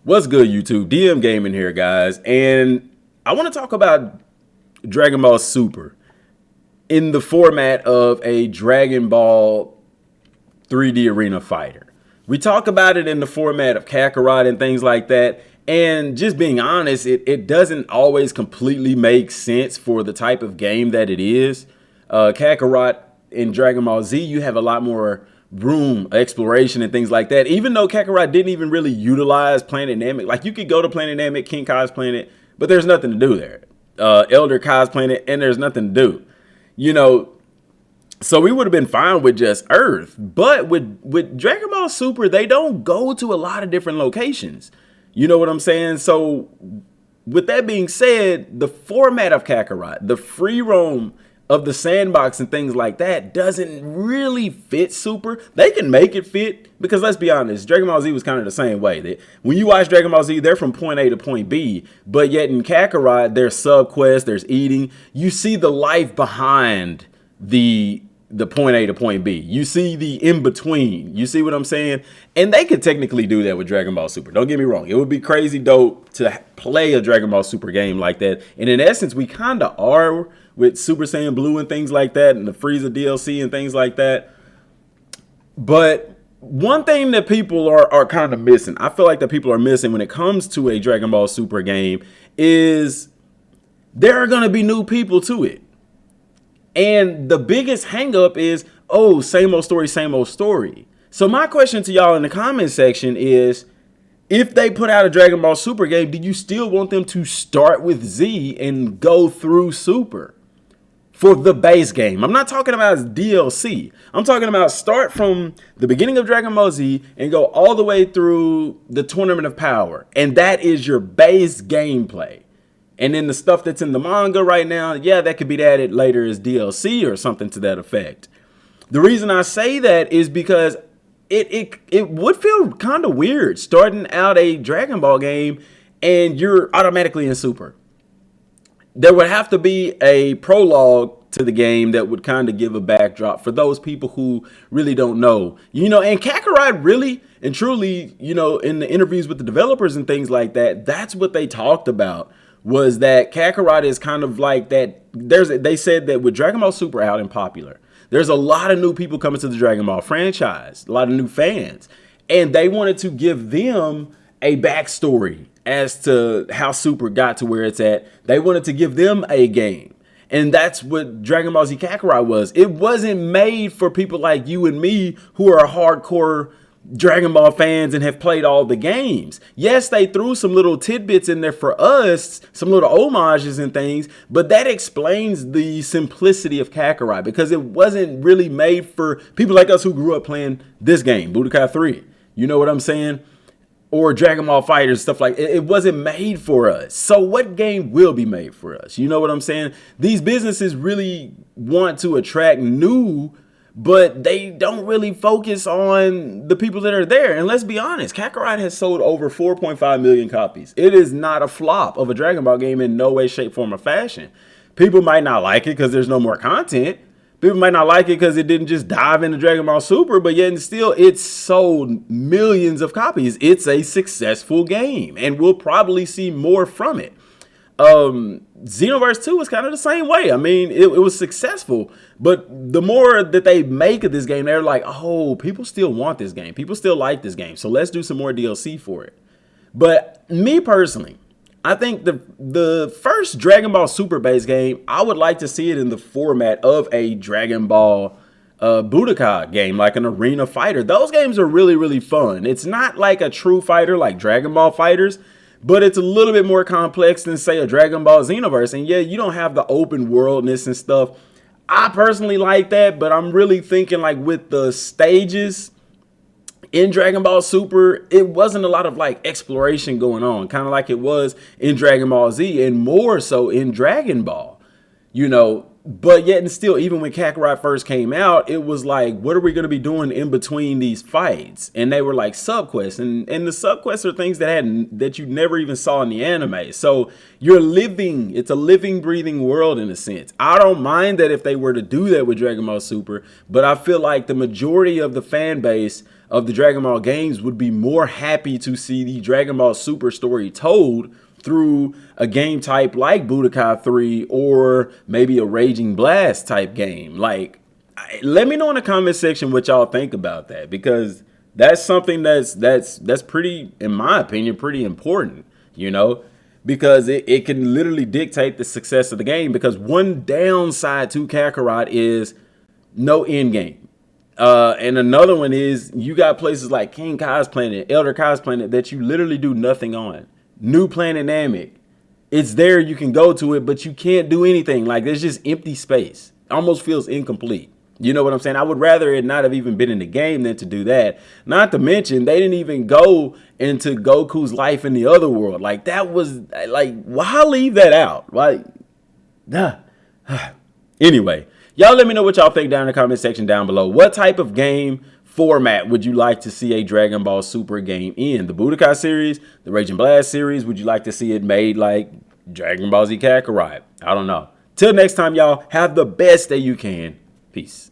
What's good, YouTube? Dmgaming here, guys, and I want to talk about Dragon Ball Super in the format of a Dragon Ball 3D arena fighter. We talk about it in the format of Kakarot and things like that, and just being honest, it doesn't always completely make sense for the type of game that it is. Kakarot in Dragon Ball Z, you have a lot more room, exploration, and things like that. Even though Kakarot didn't even really utilize Planet Namek, like you could go to Planet Namek, King Kai's planet, but there's nothing to do there. Elder Kai's planet, and there's nothing to do. You know, so we would have been fine with just Earth. But with Dragon Ball Super, they don't go to a lot of different locations. You know what I'm saying? So with that being said, the format of Kakarot, the free roam of the sandbox and things like that doesn't really fit Super. They can make it fit because let's be honest, Dragon Ball Z was kind of the same way. When you watch Dragon Ball Z, they're from point A to point B, but yet in Kakarot, there's sub-quests, there's eating. You see the life behind the point A to point B. You see the in-between. You see what I'm saying? And they could technically do that with Dragon Ball Super. Don't get me wrong. It would be crazy dope to play a Dragon Ball Super game like that. And in essence, we kind of are with Super Saiyan Blue and things like that, and the Frieza DLC and things like that. But one thing that people are kind of missing, I feel like that people are missing when it comes to a Dragon Ball Super game, is there are going to be new people to it. And the biggest hang up is, oh, same old story, same old story. So my question to y'all in the comment section is, if they put out a Dragon Ball Super game, do you still want them to start with Z and go through Super for the base game? I'm not talking about DLC. I'm talking about start from the beginning of Dragon Ball Z and go all the way through the Tournament of Power. And that is your base gameplay. And then the stuff that's in the manga right now, yeah, that could be added later as DLC or something to that effect. The reason I say that is because it would feel kind of weird starting out a Dragon Ball game and you're automatically in Super. There would have to be a prologue to the game that would kind of give a backdrop for those people who really don't know. You know, and Kakarot really and truly, you know, in the interviews with the developers and things like that, that's what they talked about. Was that Kakarot is kind of like that. They said that with Dragon Ball Super out and popular, there's a lot of new people coming to the Dragon Ball franchise, a lot of new fans, and they wanted to give them a backstory as to how Super got to where it's at. They wanted to give them a game, and that's what Dragon Ball Z Kakarot was. It wasn't made for people like you and me who are hardcore Dragon Ball fans and have played all the games. Yes, they threw some little tidbits in there for us, some little homages and things, but that explains the simplicity of Kakarot because it wasn't really made for people like us who grew up playing this game, Budokai 3. You know what I'm saying? Or Dragon Ball FighterZ, stuff like it wasn't made for us. So what game will be made for us? You know what I'm saying? These businesses really want to attract new, but they don't really focus on the people that are there. And let's be honest, Kakarot has sold over 4.5 million copies. It is not a flop of a Dragon Ball game in no way, shape, form, or fashion. People might not like it because there's no more content. People might not like it because it didn't just dive into Dragon Ball Super, but yet and still it's sold millions of copies. It's a successful game, and we'll probably see more from it. Xenoverse 2 was kind of the same way. I mean, it was successful, but the more that they make of this game, they're like, oh, people still want this game. People still like this game. So let's do some more DLC for it. But me personally, I think the first Dragon Ball Super base game, I would like to see it in the format of a Dragon Ball Budokai game, like an arena fighter. Those games are really, really fun. It's not like a true fighter like Dragon Ball FighterZ, but it's a little bit more complex than, say, a Dragon Ball Xenoverse. And yeah, you don't have the open worldness and stuff. I personally like that, but I'm really thinking like with the stages in Dragon Ball Super, it wasn't a lot of like exploration going on, kind of like it was in Dragon Ball Z and more so in Dragon Ball, you know. But yet and still, even when Kakarot first came out, it was like, what are we going to be doing in between these fights? And they were like subquests, and the subquests are things that you never even saw in the anime. So you're living, it's a living, breathing world in a sense. I don't mind that if they were to do that with Dragon Ball Super, but I feel like the majority of the fan base of the Dragon Ball games would be more happy to see the Dragon Ball Super story told through a game type like Budokai 3 or maybe a Raging Blast type game. Like, let me know in the comment section what y'all think about that, because that's something that's pretty, in my opinion, pretty important, you know, because it can literally dictate the success of the game. Because one downside to Kakarot is no end game. And another one is you got places like King Kai's Planet, Elder Kai's Planet that you literally do nothing on. New Planet Namek, it's there, you can go to it, but you can't do anything. Like, there's just empty space. Almost feels incomplete. You know what I'm saying? I would rather it not have even been in the game than to do that. Not to mention, they didn't even go into Goku's life in the other world. Like, that was, like, why leave that out? Like, nah. Anyway, y'all let me know what y'all think down in the comment section down below. What type of game format would you like to see a Dragon Ball Super game in? The Budokai series, the Raging Blast series? Would you like to see it made like Dragon Ball Z Kakarot? I don't know. Till next time, y'all, have the best day you can. Peace.